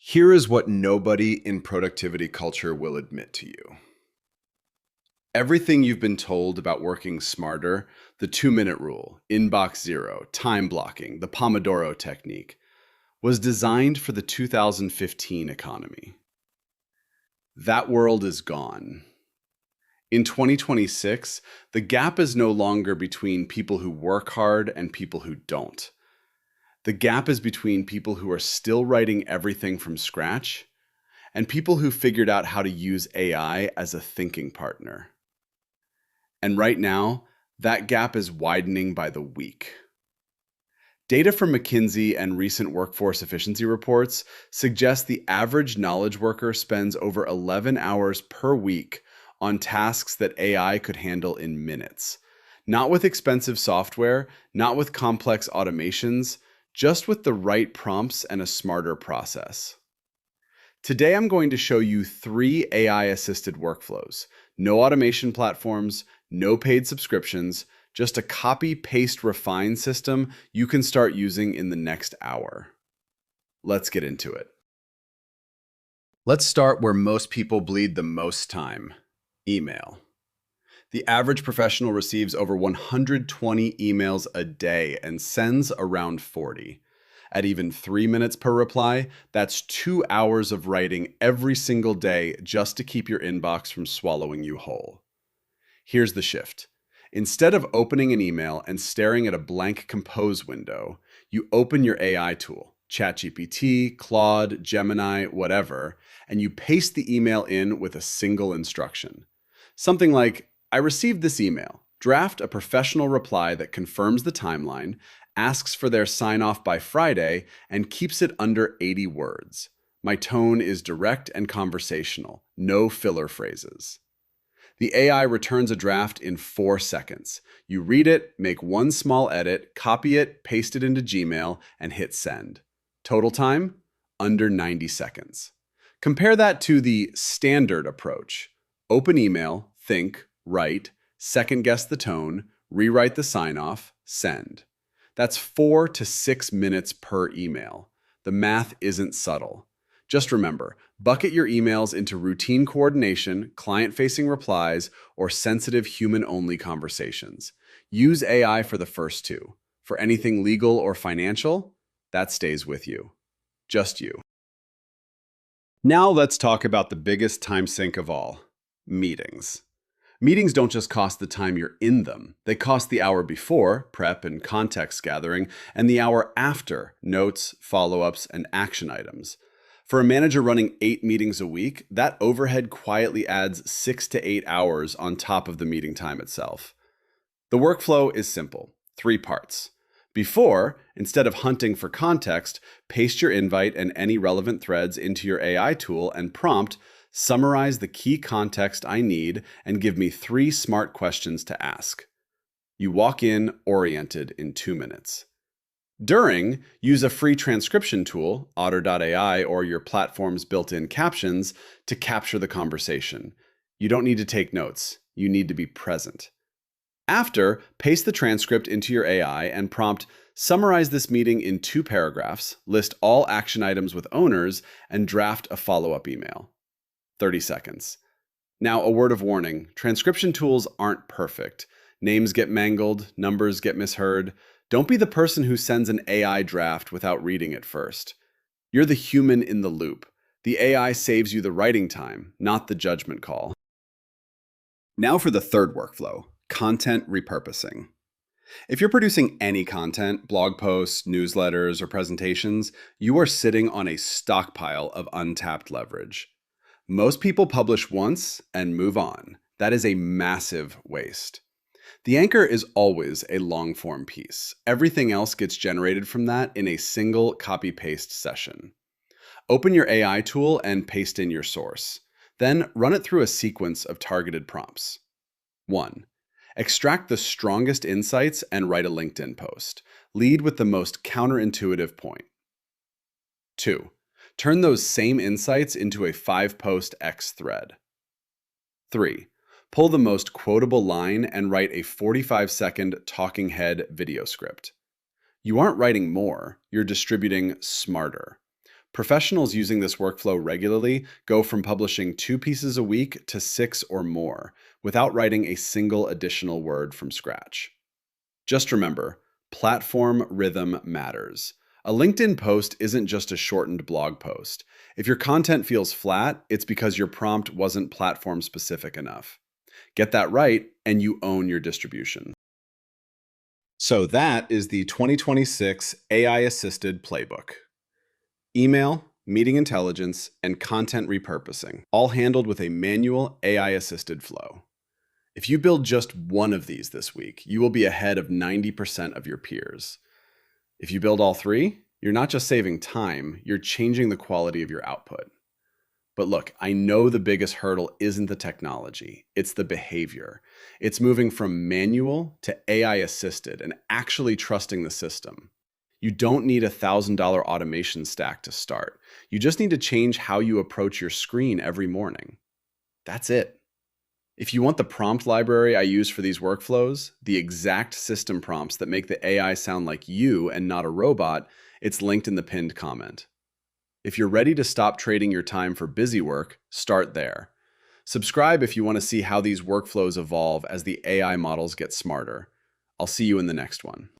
Here is what nobody in productivity culture will admit to you. Everything you've been told about working smarter, the 2-minute rule, inbox zero, time blocking, the Pomodoro technique, was designed for the 2015 economy. That world is gone. In 2026, the gap is no longer between people who work hard and people who don't. The gap is between people who are still writing everything from scratch and people who figured out how to use AI as a thinking partner. And right now, that gap is widening by the week. Data from McKinsey and recent workforce efficiency reports suggest the average knowledge worker spends over 11 hours per week on tasks that AI could handle in minutes. Not with expensive software, not with complex automations, just with the right prompts and a smarter process. Today, I'm going to show you 3 AI-assisted workflows. No automation platforms, no paid subscriptions, just a copy, paste, refine system you can start using in the next hour. Let's get into it. Let's start where most people bleed the most time: email. The average professional receives over 120 emails a day and sends around 40. At even 3 minutes per reply, that's 2 hours of writing every single day just to keep your inbox from swallowing you whole. Here's the shift. Instead of opening an email and staring at a blank compose window, you open your AI tool, ChatGPT, Claude, Gemini, whatever, and you paste the email in with a single instruction. Something like, I received this email. Draft a professional reply that confirms the timeline, asks for their sign-off by Friday, and keeps it under 80 words. My tone is direct and conversational, no filler phrases. The AI returns a draft in 4 seconds. You read it, make one small edit, copy it, paste it into Gmail, and hit send. Total time? Under 90 seconds. Compare that to the standard approach. Open email, think, write, second guess the tone, rewrite the sign-off, send. That's 4 to 6 minutes per email. The math isn't subtle. Just remember, bucket your emails into routine coordination, client-facing replies, or sensitive human-only conversations. Use AI for the first 2. For anything legal or financial, that stays with you. Just you. Now let's talk about the biggest time sink of all: meetings. Meetings don't just cost the time you're in them. They cost the hour before, prep and context gathering, and the hour after, notes, follow-ups, and action items. For a manager running 8 meetings a week, that overhead quietly adds 6 to 8 hours on top of the meeting time itself. The workflow is simple: 3 parts. Before, instead of hunting for context, paste your invite and any relevant threads into your AI tool and prompt, summarize the key context I need and give me 3 smart questions to ask. You walk in oriented in 2 minutes. During, use a free transcription tool, Otter.ai, or your platform's built-in captions to capture the conversation. You don't need to take notes. You need to be present. After, paste the transcript into your AI and prompt, summarize this meeting in 2 paragraphs, list all action items with owners, and draft a follow-up email. 30 seconds. Now, a word of warning: transcription tools aren't perfect. Names get mangled, numbers get misheard. Don't be the person who sends an AI draft without reading it first. You're the human in the loop. The AI saves you the writing time, not the judgment call. Now for the third workflow: content repurposing. If you're producing any content, blog posts, newsletters, or presentations, you are sitting on a stockpile of untapped leverage. Most people publish once and move on. That is a massive waste. The anchor is always a long-form piece. Everything else gets generated from that in a single copy-paste session. Open your AI tool and paste in your source. Then run it through a sequence of targeted prompts. 1. Extract the strongest insights and write a LinkedIn post. Lead with the most counterintuitive point. 2. Turn those same insights into a 5-post X thread. 3. Pull the most quotable line and write a 45-second talking head video script. You aren't writing more, you're distributing smarter. Professionals using this workflow regularly go from publishing 2 pieces a week to 6 or more without writing a single additional word from scratch. Just remember, platform rhythm matters. A LinkedIn post isn't just a shortened blog post. If your content feels flat, it's because your prompt wasn't platform specific enough. Get that right, and you own your distribution. So that is the 2026 AI-assisted playbook. Email, meeting intelligence, and content repurposing, all handled with a manual AI-assisted flow. If you build just one of these this week, you will be ahead of 90% of your peers. If you build all three, you're not just saving time, you're changing the quality of your output. But look, I know the biggest hurdle isn't the technology, it's the behavior. It's moving from manual to AI assisted and actually trusting the system. You don't need a $1,000 automation stack to start. You just need to change how you approach your screen every morning. That's it. If you want the prompt library I use for these workflows, the exact system prompts that make the AI sound like you and not a robot, it's linked in the pinned comment. If you're ready to stop trading your time for busy work, start there. Subscribe if you want to see how these workflows evolve as the AI models get smarter. I'll see you in the next one.